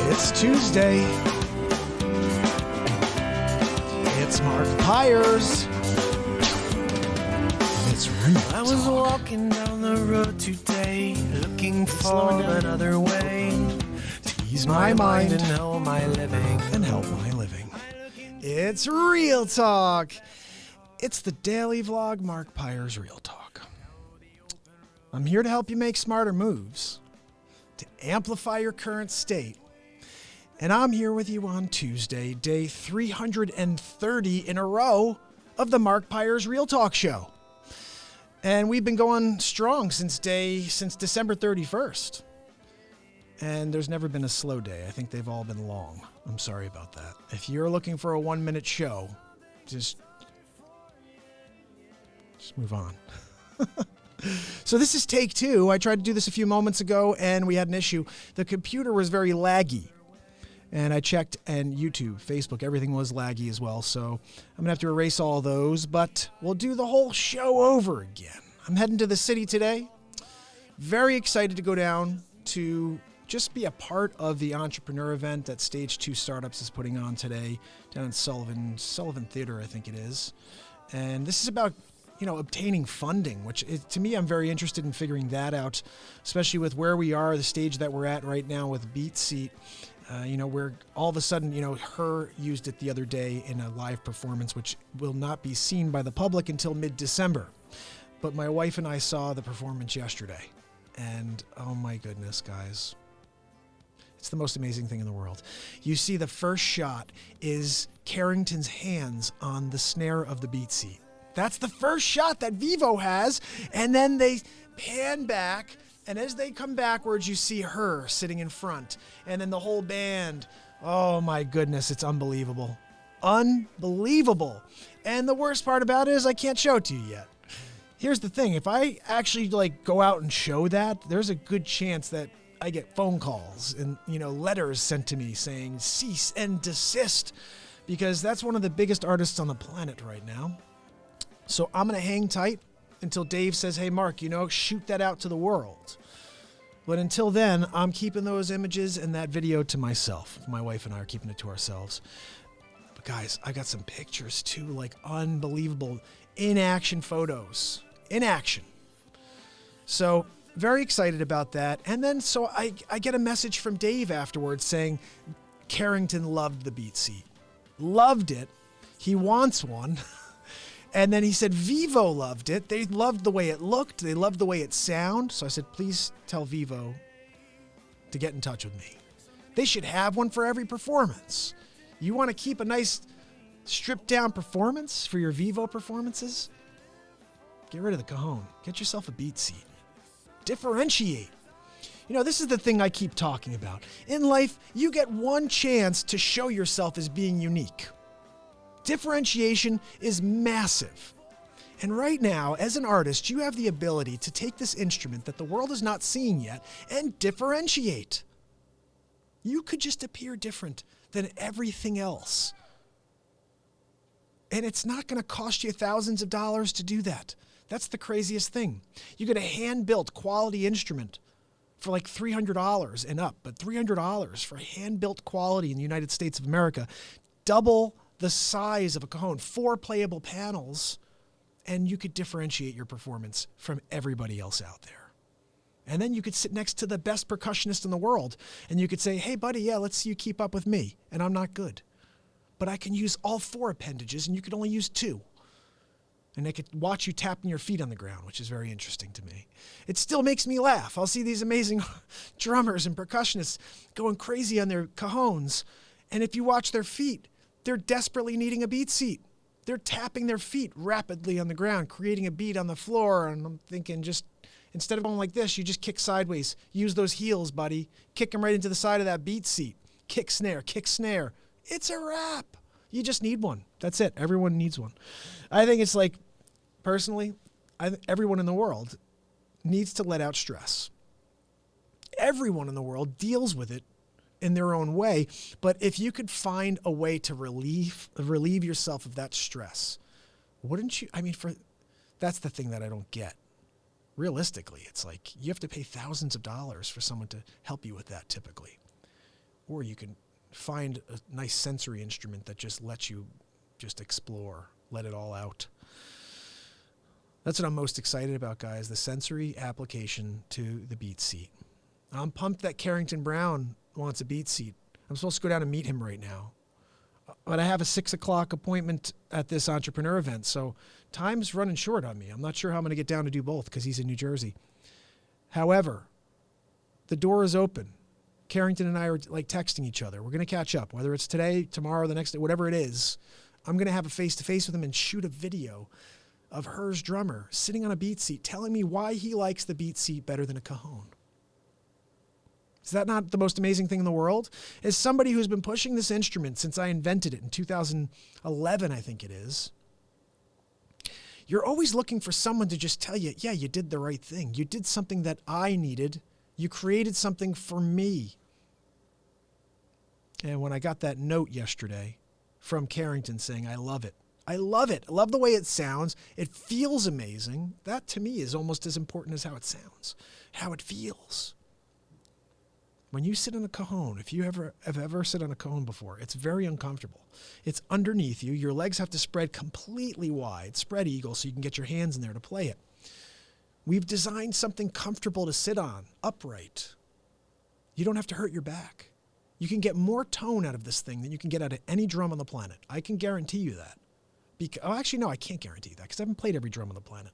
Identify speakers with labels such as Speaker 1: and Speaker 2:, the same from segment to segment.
Speaker 1: It's Tuesday. It's Mark Pyers. It's real talk.
Speaker 2: I was walking down the road today, looking for another way to ease my mind and help my living.
Speaker 1: It's real talk. It's the daily vlog, Mark Pyers Real Talk. I'm here to help you make smarter moves, to amplify your current state. And I'm here with you on Tuesday, day 330 in a row of the Mark Pyers Real Talk show. And we've been going strong since December 31st. And there's never been a slow day. I think they've all been long. I'm sorry about that. If you're looking for a 1-minute show, just move on. So this is take 2. I tried to do this a few moments ago and we had an issue. The computer was very laggy. And I checked, and YouTube, Facebook, everything was laggy as well. So I'm going to have to erase all those, but we'll do the whole show over again. I'm heading to the city today. Very excited to go down to just be a part of the entrepreneur event that Stage 2 Startups is putting on today down in Sullivan Theater, I think it is. And this is about, obtaining funding, which to me, I'm very interested in figuring that out, especially with where we are, the stage that we're at right now with BeatSeat. Where all of a sudden, Her used it the other day in a live performance, which will not be seen by the public until mid-December. But my wife and I saw the performance yesterday. And oh my goodness, guys. It's the most amazing thing in the world. You see the first shot is Carrington's hands on the snare of the BeatSeat. That's the first shot that Vivo has. And then they pan back. And as they come backwards, you see her sitting in front. And then the whole band. Oh my goodness, it's unbelievable. Unbelievable. And the worst part about it is I can't show it to you yet. Here's the thing. If I actually go out and show that, there's a good chance that I get phone calls and, letters sent to me saying cease and desist. Because that's one of the biggest artists on the planet right now. So I'm going to hang tight until Dave says, hey, Mark, shoot that out to the world. But until then, I'm keeping those images and that video to myself. My wife and I are keeping it to ourselves. But guys, I got some pictures too, unbelievable in-action photos. In action. So very excited about that. And then so I get a message from Dave afterwards saying Carrington loved the BeatSeat. Loved it. He wants one. And then he said Vivo loved it. They loved the way it looked. They loved the way it sounded. So I said, please tell Vivo to get in touch with me. They should have one for every performance. You want to keep a nice stripped down performance for your Vivo performances? Get rid of the cajon. Get yourself a BeatSeat. Differentiate. This is the thing I keep talking about. In life, you get one chance to show yourself as being unique. Differentiation is massive. And right now, as an artist, you have the ability to take this instrument that the world is not seeing yet and differentiate. You could just appear different than everything else. And it's not going to cost you thousands of dollars to do that. That's the craziest thing. You get a hand-built quality instrument for $300 and up, but $300 for hand-built quality in the United States of America, double the size of a cajon, 4 playable panels, and you could differentiate your performance from everybody else out there. And then you could sit next to the best percussionist in the world, and you could say, hey, buddy, yeah, let's see you keep up with me, and I'm not good. But I can use all 4 appendages, and you could only use 2. And I could watch you tapping your feet on the ground, which is very interesting to me. It still makes me laugh. I'll see these amazing drummers and percussionists going crazy on their cajons, and if you watch their feet, they're desperately needing a BeatSeat. They're tapping their feet rapidly on the ground, creating a beat on the floor. And I'm thinking, just instead of going like this, you just kick sideways. Use those heels, buddy. Kick them right into the side of that BeatSeat. Kick, snare, kick, snare. It's a wrap. You just need one. That's it. Everyone needs one. I think it's personally, everyone in the world needs to let out stress. Everyone in the world deals with it in their own way. But if you could find a way to relieve yourself of that stress, wouldn't you? That's the thing that I don't get. realistically, it's like you have to pay thousands of dollars for someone to help you with that typically. Or you can find a nice sensory instrument that just lets you just explore, let it all out. That's what I'm most excited about, guys, the sensory application to the BeatSeat. I'm pumped that Carrington Brown wants a BeatSeat. I'm supposed to go down and meet him right now. But I have a 6 o'clock appointment at this entrepreneur event, so time's running short on me. I'm not sure how I'm going to get down to do both because he's in New Jersey. However, the door is open. Carrington and I are like texting each other. We're going to catch up, whether it's today, tomorrow, the next day, whatever it is. I'm going to have a face-to-face with him and shoot a video of Her's drummer sitting on a BeatSeat telling me why he likes the BeatSeat better than a cajon. Is that not the most amazing thing in the world? As somebody who's been pushing this instrument since I invented it in 2011, I think it is, you're always looking for someone to just tell you, yeah, you did the right thing. You did something that I needed. You created something for me. And when I got that note yesterday from Carrington saying, I love it. I love it. I love the way it sounds. It feels amazing. That to me is almost as important as how it sounds, how it feels. When you sit in a cajon, if you have ever sit on a cajon before, it's very uncomfortable. It's underneath you. Your legs have to spread completely wide, spread eagle, so you can get your hands in there to play it. We've designed something comfortable to sit on, upright. You don't have to hurt your back. You can get more tone out of this thing than you can get out of any drum on the planet. I can guarantee you that. Actually, no, I can't guarantee that because I haven't played every drum on the planet.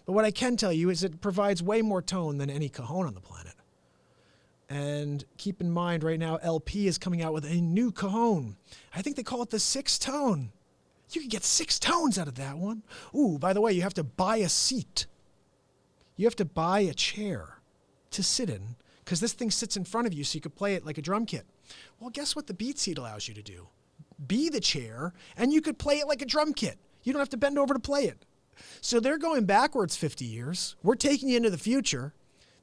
Speaker 1: But what I can tell you is it provides way more tone than any cajon on the planet. And keep in mind, right now, LP is coming out with a new cajon. I think they call it the 6-tone. You can get 6 tones out of that one. Ooh, by the way, you have to buy a seat. You have to buy a chair to sit in because this thing sits in front of you so you can play it like a drum kit. Well, guess what the BeatSeat allows you to do? Be the chair, and you could play it like a drum kit. You don't have to bend over to play it. So they're going backwards 50 years. We're taking you into the future.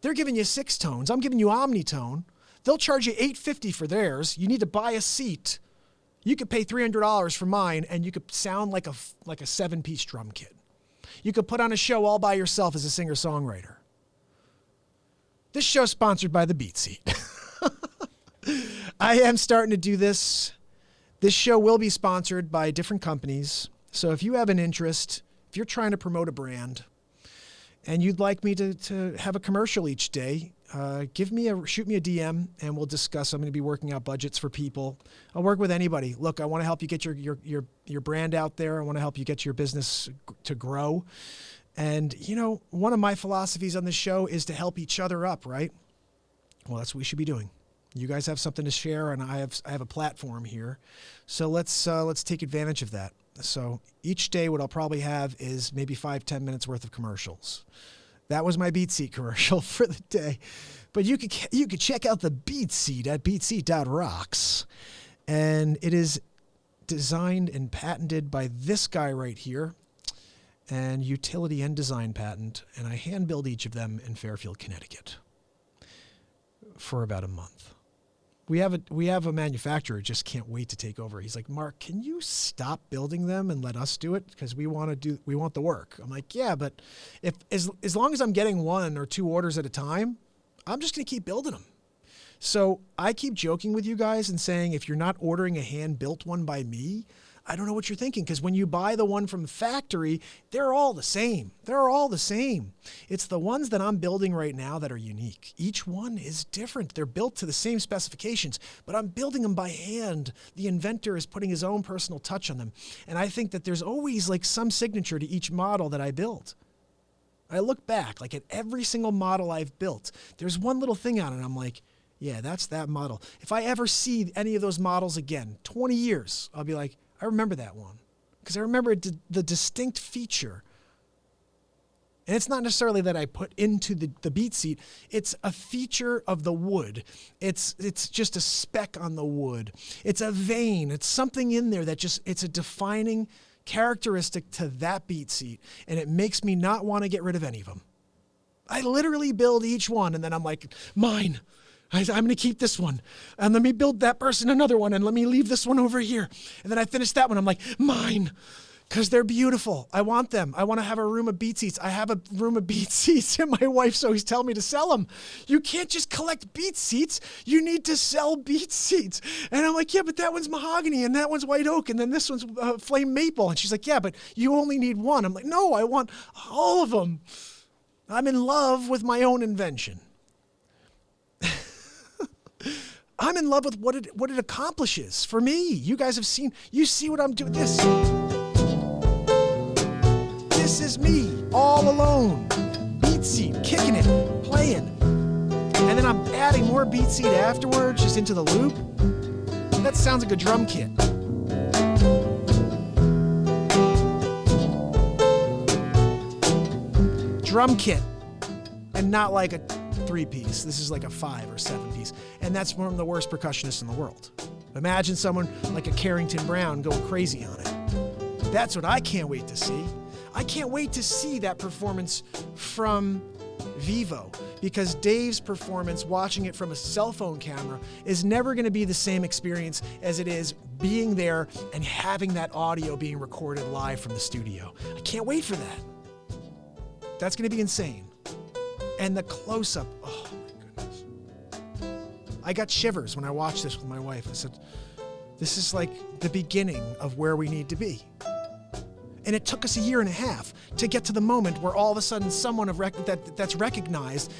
Speaker 1: They're giving you 6 tones. I'm giving you omnitone. They'll charge you $850 for theirs. You need to buy a seat. You could pay $300 for mine, and you could sound like a 7-piece drum kit. You could put on a show all by yourself as a singer-songwriter. This show's sponsored by the BeatSeat. I am starting to do this. This show will be sponsored by different companies. So if you have an interest, if you're trying to promote a brand, and you'd like me to have a commercial each day, shoot me a DM and we'll discuss. I'm going to be working out budgets for people. I'll work with anybody. Look, I want to help you get your brand out there. I want to help you get your business to grow. And, you know, one of my philosophies on this show is to help each other up, right? Well, that's what we should be doing. You guys have something to share, and I have a platform here. So let's take advantage of that. So each day what I'll probably have is maybe 5-10 minutes worth of commercials. That was my BeatSeat commercial for the day. But you could check out the BeatSeat at beatseat.rocks. And it is designed and patented by this guy right here, and utility and design patent. And I hand build each of them in Fairfield, Connecticut for about a month. We have a manufacturer who just can't wait to take over. He's like, Mark, can you stop building them and let us do it? Because we want the work. I'm like, yeah, but as long as I'm getting 1 or 2 orders at a time, I'm just going to keep building them. So I keep joking with you guys and saying, if you're not ordering a hand-built one by me, I don't know what you're thinking, because when you buy the one from the factory, they're all the same. They're all the same. It's the ones that I'm building right now that are unique. Each one is different. They're built to the same specifications, but I'm building them by hand. The inventor is putting his own personal touch on them. And I think that there's always like some signature to each model that I build. I look back like at every single model I've built. There's one little thing on it, and I'm like, yeah, that's that model. If I ever see any of those models again, 20 years, I'll be like, I remember that one because I remember the distinct feature. And it's not necessarily that I put into the BeatSeat. It's a feature of the wood. It's just a speck on the wood. It's a vein. It's something in there that it's a defining characteristic to that BeatSeat. And it makes me not want to get rid of any of them. I literally build each one and then I'm like, mine. I'm going to keep this one, and let me build that person another one, and let me leave this one over here. And then I finish that one. I'm like, mine. Because they're beautiful. I want them. I want to have a room of BeatSeats. I have a room of BeatSeats, and my wife's always telling me to sell them. You can't just collect BeatSeats. You need to sell BeatSeats. And I'm like, yeah, but that one's mahogany, and that one's white oak, and then this one's flame maple. And she's like, yeah, but you only need one. I'm like, no, I want all of them. I'm in love with my own invention. I'm in love with what it accomplishes for me. You guys have seen, you see what I'm doing. This is me, all alone. BeatSeat, kicking it, playing. And then I'm adding more BeatSeat afterwards, just into the loop. That sounds like a drum kit. Drum kit, and not like a 3-piece. This is like a 5 or 7-piece. And that's one of the worst percussionists in the world. Imagine someone like a Carrington Brown going crazy on it. That's what I can't wait to see. I can't wait to see that performance from Vivo, because Dave's performance, watching it from a cell phone camera, is never going to be the same experience as it is being there and having that audio being recorded live from the studio. I can't wait for that. That's going to be insane. And the close-up, oh my goodness. I got shivers when I watched this with my wife. I said, this is like the beginning of where we need to be. And it took us a year and a half to get to the moment where all of a sudden someone that's recognizes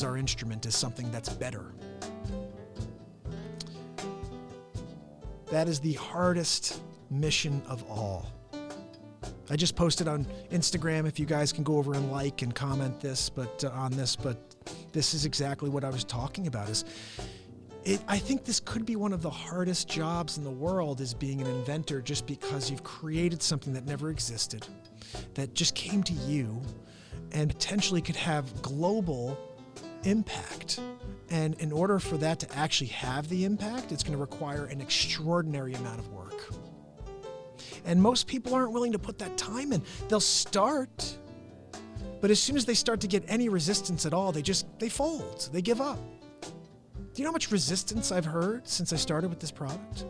Speaker 1: our instrument as something that's better. That is the hardest mission of all. I just posted on Instagram, if you guys can go over and like and comment this, but this is exactly what I was talking about. I think this could be one of the hardest jobs in the world, is being an inventor, just because you've created something that never existed, that just came to you and potentially could have global impact. And in order for that to actually have the impact, it's going to require an extraordinary amount of work. And most people aren't willing to put that time in. They'll start, but as soon as they start to get any resistance at all, they fold, they give up. Do you know how much resistance I've heard since I started with this product?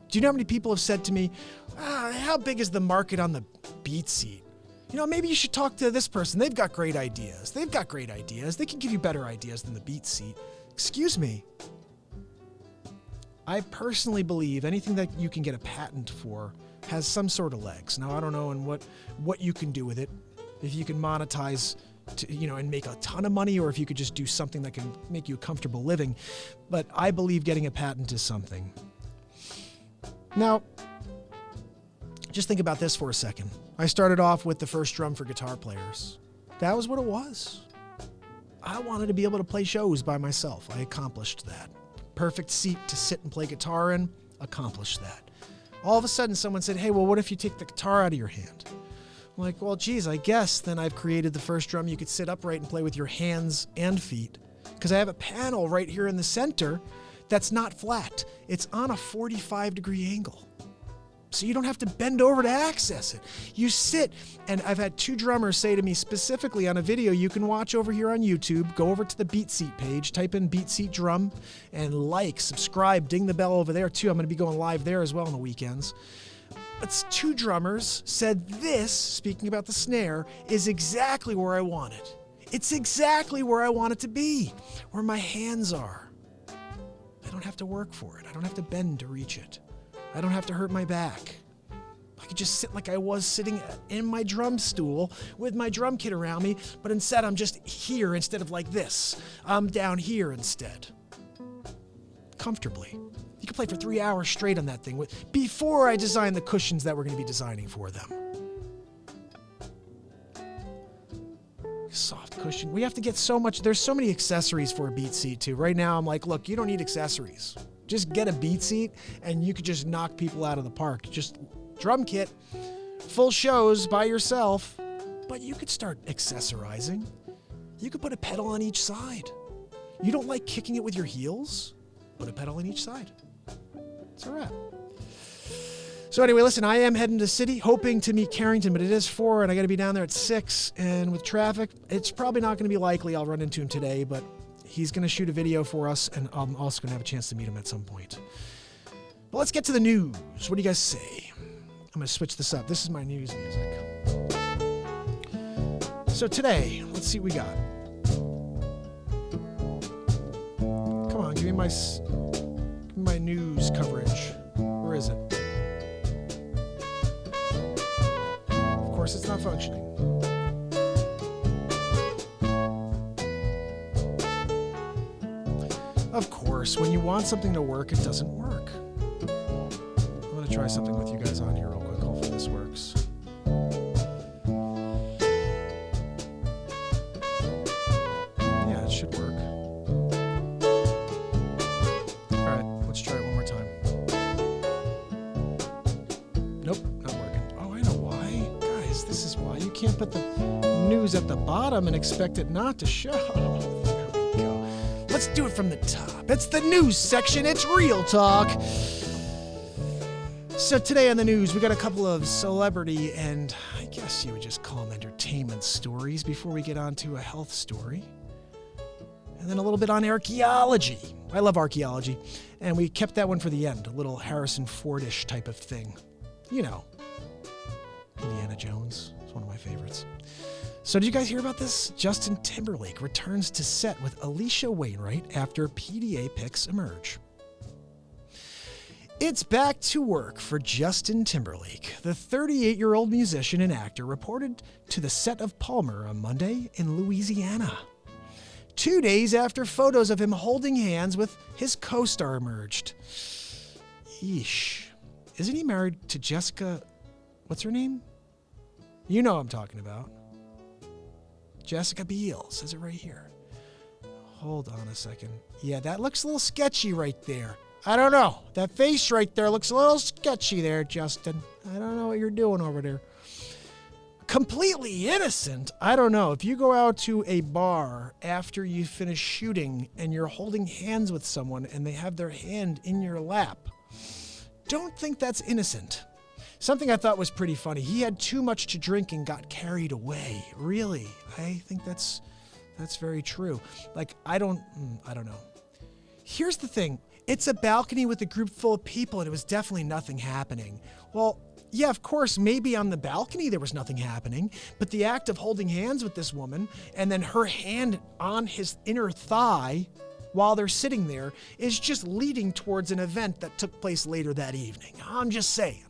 Speaker 1: Do you know how many people have said to me, how big is the market on the BeatSeat? You know, maybe you should talk to this person. They've got great ideas. They can give you better ideas than the BeatSeat. Excuse me. I personally believe anything that you can get a patent for has some sort of legs. Now, I don't know what you can do with it. If you can monetize and make a ton of money, or if you could just do something that can make you a comfortable living. But I believe getting a patent is something. Now, just think about this for a second. I started off with the first drum for guitar players. That was what it was. I wanted to be able to play shows by myself. I accomplished that. Perfect seat to sit and play guitar in, accomplished that. All of a sudden, someone said, hey, well, what if you take the guitar out of your hand? I'm like, well, geez, I guess then I've created the first drum you could sit upright and play with your hands and feet, because I have a panel right here in the center that's not flat. It's on a 45-degree angle. So you don't have to bend over to access it. You sit, and I've had 2 drummers say to me specifically on a video you can watch over here on YouTube, go over to the BeatSeat page, type in BeatSeat drum, and subscribe, ding the bell over there too. I'm going to be going live there as well on the weekends. But 2 drummers said this, speaking about the snare, is exactly where I want it. It's exactly where I want it to be, where my hands are. I don't have to work for it. I don't have to bend to reach it. I don't have to hurt my back. I could just sit like I was sitting in my drum stool with my drum kit around me, but instead I'm just here instead of like this. I'm down here instead. Comfortably. You could play for 3 hours straight on that thing before I designed the cushions that we're going to be designing for them. Soft cushion. We have to get so much. There's so many accessories for a BeatSeat too. Right now I'm like, look, you don't need accessories. Just get a BeatSeat and you could just knock people out of the park. Just drum kit, full shows by yourself, but you could start accessorizing. You could put a pedal on each side. You don't like kicking it with your heels? Put a pedal on each side. It's a wrap. So anyway, listen, I am heading to the city, hoping to meet Carrington, but it is 4 and I got to be down there at 6. And with traffic, it's probably not going to be likely I'll run into him today, but he's going to shoot a video for us, and I'm also going to have a chance to meet him at some point. But let's get to the news. What do you guys say? I'm going to switch this up. This is my news music. So today, let's see what we got. Come on, give me my news coverage. Where is it? Of course, it's not functioning. Of course, when you want something to work, it doesn't work. I'm going to try something with you guys on here real quick. Hopefully this works. Yeah, it should work. All right, let's try it one more time. Nope, not working. Oh, I know why. Guys, this is why. You can't put the news at the bottom and expect it not to show. Let's do it from the top. It's the news section. It's Real Talk. So today on the news, we got a couple of celebrity and I guess you would just call them entertainment stories before we get on to a health story. And then a little bit on archaeology. I love archaeology. And we kept that one for the end. A little Harrison Fordish type of thing. You know, Indiana Jones. It's one of my favorites. So did you guys hear about this? Justin Timberlake returns to set with Alicia Wainwright after PDA pics emerge. It's back to work for Justin Timberlake. The 38-year-old musician and actor reported to the set of Palmer on Monday in Louisiana. 2 days after photos of him holding hands with his co-star emerged. Yeesh. Isn't he married to Jessica? What's her name? You know what I'm talking about. Jessica Biel, says it right here. Hold on a second. Yeah, that looks a little sketchy right there. I don't know. That face right there looks a little sketchy there, Justin. I don't know what you're doing over there. Completely innocent? I don't know. If you go out to a bar after you finish shooting and you're holding hands with someone and they have their hand in your lap, don't think that's innocent. Something I thought was pretty funny. He had too much to drink and got carried away. Really? I think that's very true. Like, I don't know. Here's the thing. It's a balcony with a group full of people and it was definitely nothing happening. Well, yeah, of course, maybe on the balcony there was nothing happening, but the act of holding hands with this woman and then her hand on his inner thigh while they're sitting there is just leading towards an event that took place later that evening. I'm just saying.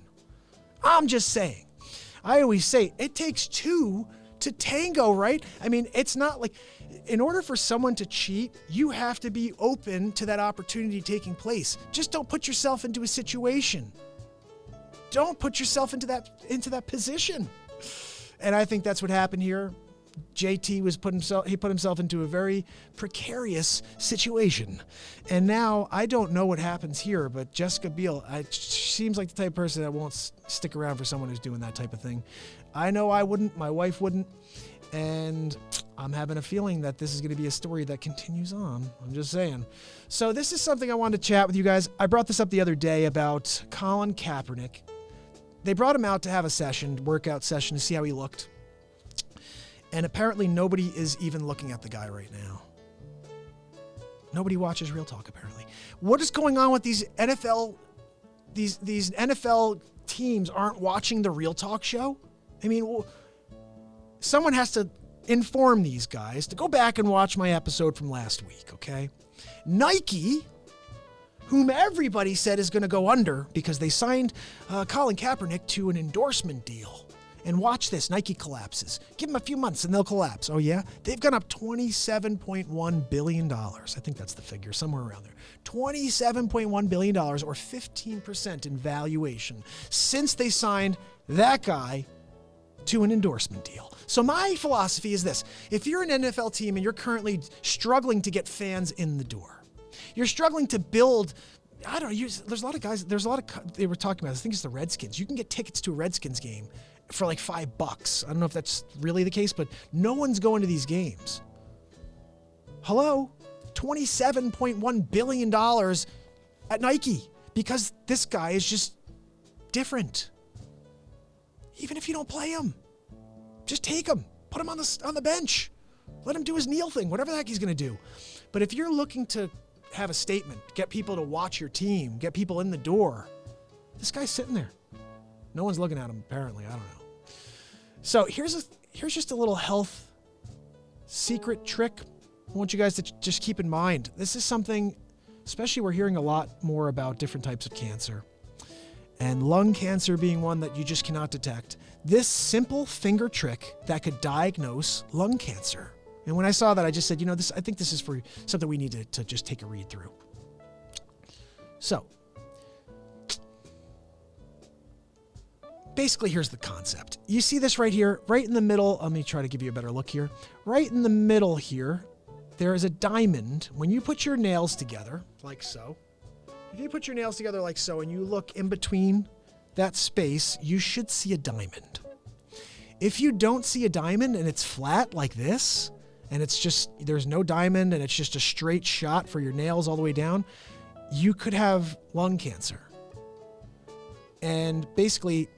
Speaker 1: I always say it takes two to tango, right? I mean, it's not like, in order for someone to cheat, you have to be open to that opportunity taking place. Just don't put yourself into a situation. Don't put yourself into that position. And I think that's what happened here. JT put himself into a very precarious situation. And now I don't know what happens here, but Jessica Biel, seems like the type of person that won't stick around for someone who's doing that type of thing. I know I wouldn't, my wife wouldn't, and I'm having a feeling that this is going to be a story that continues on. I'm just saying. So this is something I wanted to chat with you guys. I brought this up the other day about Colin Kaepernick. They brought him out to have a workout session to see how he looked. And apparently nobody is even looking at the guy right now. Nobody watches Real Talk, apparently. What is going on with these NFL, these NFL teams aren't watching the Real Talk show? I mean, someone has to inform these guys to go back and watch my episode from last week, okay? Nike, whom everybody said is going to go under because they signed Colin Kaepernick to an endorsement deal. And watch this, Nike collapses. Give them a few months and they'll collapse. Oh yeah? They've gone up $27.1 billion. I think that's the figure, somewhere around there. $27.1 billion or 15% in valuation since they signed that guy to an endorsement deal. So my philosophy is this. If you're an NFL team and you're currently struggling to get fans in the door, you're struggling to build, I don't know, there's a lot of guys, they were talking about, I think it's the Redskins. You can get tickets to a Redskins game for like $5. I don't know if that's really the case, but no one's going to these games. Hello? $27.1 billion at Nike because this guy is just different. Even if you don't play him, just take him, put him on the bench, let him do his kneel thing, whatever the heck he's going to do. But if you're looking to have a statement, get people to watch your team, get people in the door, this guy's sitting there. No one's looking at him, apparently. I don't know. So here's just a little health secret trick I want you guys to just keep in mind. This is something, especially we're hearing a lot more about different types of cancer, and lung cancer being one that you just cannot detect. This simple finger trick that could diagnose lung cancer. And when I saw that, I just said, I think this is for something we need to just take a read through. So, basically, here's the concept. You see this right here, right in the middle. Let me try to give you a better look here. Right in the middle here, there is a diamond. When you put your nails together, like so, if you put your nails together like so, and you look in between that space, you should see a diamond. If you don't see a diamond and it's flat like this, and it's just, there's no diamond and it's just a straight shot for your nails all the way down, you could have lung cancer. And basically,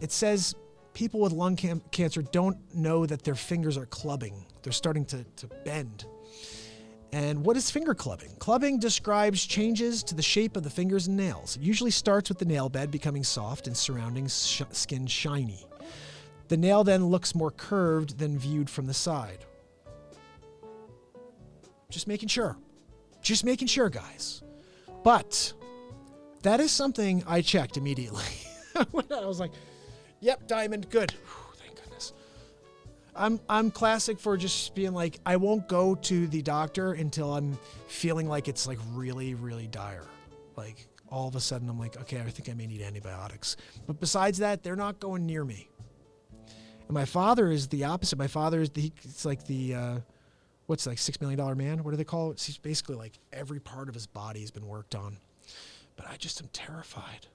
Speaker 1: it says people with lung cancer don't know that their fingers are clubbing. They're starting to bend. And what is finger clubbing? Clubbing describes changes to the shape of the fingers and nails. It usually starts with the nail bed becoming soft and surrounding skin shiny. The nail then looks more curved than viewed from the side. Just making sure. Just making sure, guys. But that is something I checked immediately. I was like, yep, diamond, good. Whew, thank goodness. I'm classic for just being like, I won't go to the doctor until I'm feeling like it's like really, really dire. Like all of a sudden I'm like, okay, I think I may need antibiotics. But besides that, they're not going near me. And my father is the opposite. My father is it's like the, what's like $6 million man? What do they call it? He's basically like every part of his body has been worked on. But I just am terrified.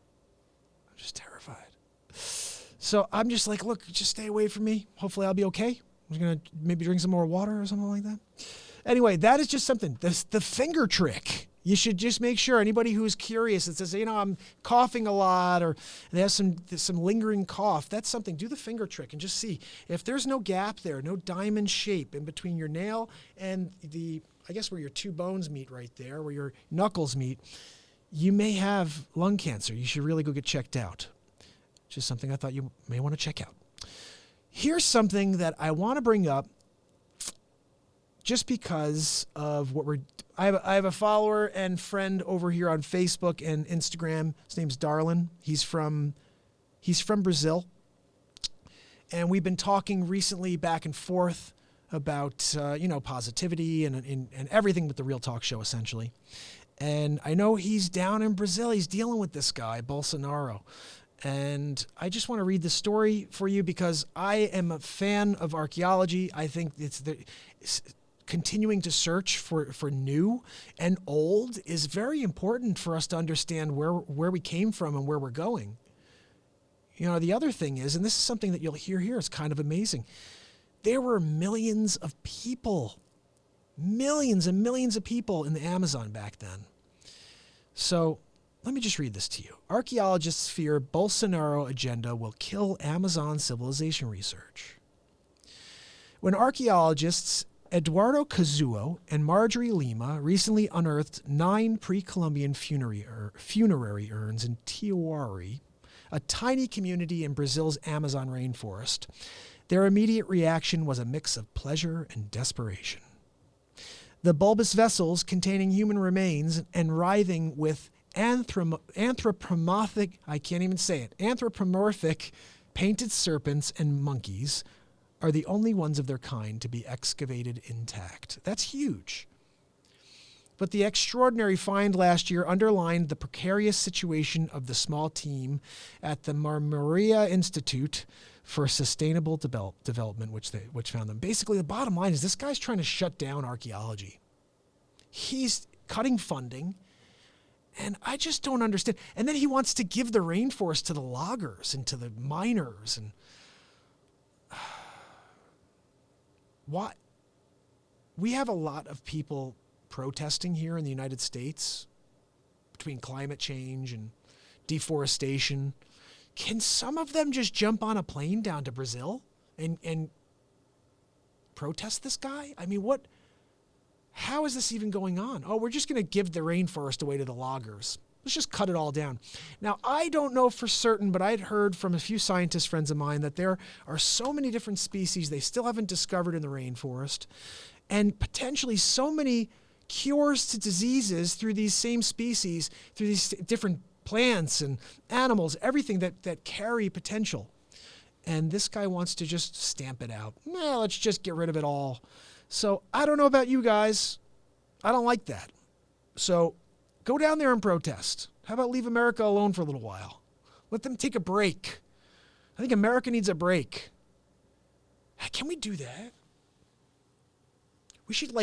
Speaker 1: I'm just terrified. So I'm just like, look, just stay away from me. Hopefully I'll be okay. I'm just going to maybe drink some more water or something like that. Anyway, that is just something. The finger trick. You should just make sure anybody who's curious and says, I'm coughing a lot or they have some lingering cough, that's something. Do the finger trick and just see if there's no gap there, no diamond shape in between your nail and I guess where your two bones meet right there, where your knuckles meet, you may have lung cancer. You should really go get checked out. Just something I thought you may want to check out. Here's something that I want to bring up just because of what I have a follower and friend over here on Facebook and Instagram. His name's Darlin. He's from Brazil. And we've been talking recently back and forth about, positivity and everything with the Real Talk Show, essentially. And I know he's down in Brazil. He's dealing with this guy, Bolsonaro. And I just want to read the story for you because I am a fan of archaeology. I think it's continuing to search for new and old is very important for us to understand where we came from and where we're going. The other thing is, and this is something that you'll hear here, it's kind of amazing. There were millions and millions of people in the Amazon back then. So let me just read this to you. Archaeologists fear Bolsonaro agenda will kill Amazon civilization research. When archaeologists Eduardo Kazuo and Marjorie Lima recently unearthed 9 pre-Columbian funerary urns in Tiwari, a tiny community in Brazil's Amazon rainforest, their immediate reaction was a mix of pleasure and desperation. The bulbous vessels containing human remains and writhing with anthropomorphic painted serpents and monkeys are the only ones of their kind to be excavated intact. That's huge. But the extraordinary find last year underlined the precarious situation of the small team at the Marmorea Institute for Sustainable Development, which found them. Basically, the bottom line is this guy's trying to shut down archaeology. He's cutting funding, and I just don't understand. And then he wants to give the rainforest to the loggers and to the miners. And why? We have a lot of people protesting here in the United States between climate change and deforestation. Can some of them just jump on a plane down to Brazil and protest this guy? I mean, how is this even going on? Oh, we're just going to give the rainforest away to the loggers. Let's just cut it all down. Now, I don't know for certain, but I'd heard from a few scientist friends of mine that there are so many different species they still haven't discovered in the rainforest, and potentially so many cures to diseases through these same species, through these different plants and animals, everything that carry potential. And this guy wants to just stamp it out. Let's just get rid of it all. So I don't know about you guys. I don't like that. So go down there and protest. How about leave America alone for a little while? Let them take a break. I think America needs a break. Can we do that? We should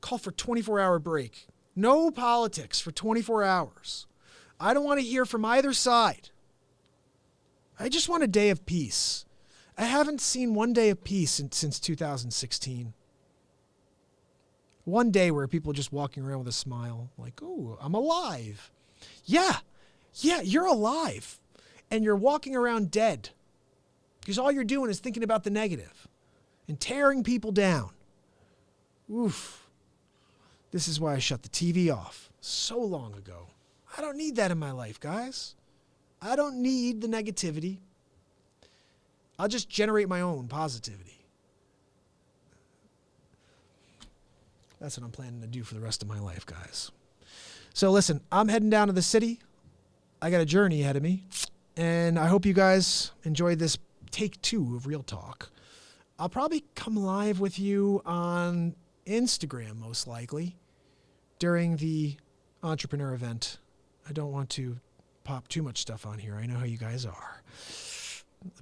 Speaker 1: call for 24-hour break. No politics for 24 hours. I don't want to hear from either side. I just want a day of peace. I haven't seen one day of peace since 2016. One day where people are just walking around with a smile, like, oh, I'm alive. Yeah, you're alive. And you're walking around dead. Because all you're doing is thinking about the negative and tearing people down. Oof. This is why I shut the TV off so long ago. I don't need that in my life, guys. I don't need the negativity. I'll just generate my own positivity. That's what I'm planning to do for the rest of my life, guys. So listen, I'm heading down to the city. I got a journey ahead of me. And I hope you guys enjoyed this take 2 of Real Talk. I'll probably come live with you on Instagram, most likely, during the Entrepreneur event. I don't want to pop too much stuff on here. I know how you guys are.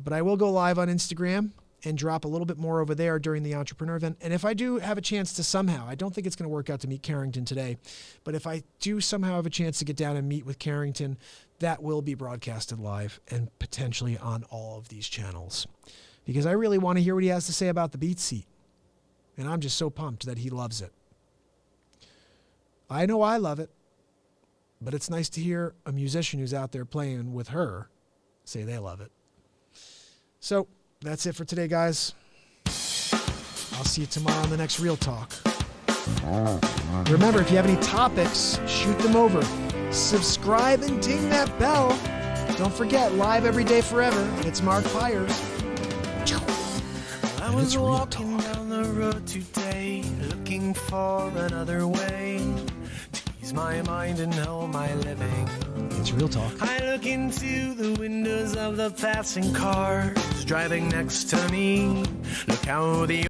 Speaker 1: But I will go live on Instagram and drop a little bit more over there during the Entrepreneur event. And if I do have a chance to somehow, I don't think it's going to work out to meet Carrington today, but if I do somehow have a chance to get down and meet with Carrington, that will be broadcasted live and potentially on all of these channels. Because I really want to hear what he has to say about the BeatSeat. And I'm just so pumped that he loves it. I know I love it, but it's nice to hear a musician who's out there playing with her say they love it. So that's it for today, guys. I'll see you tomorrow on the next Real Talk. Remember, if you have any topics, shoot them over. Subscribe and ding that bell. Don't forget, live every day forever. It's Mark Pyers.
Speaker 2: I was walking down the road today, looking for another way to ease my mind and know my living.
Speaker 1: It's Real Talk.
Speaker 2: I look into the windows of the passing cars driving next to me. Look how the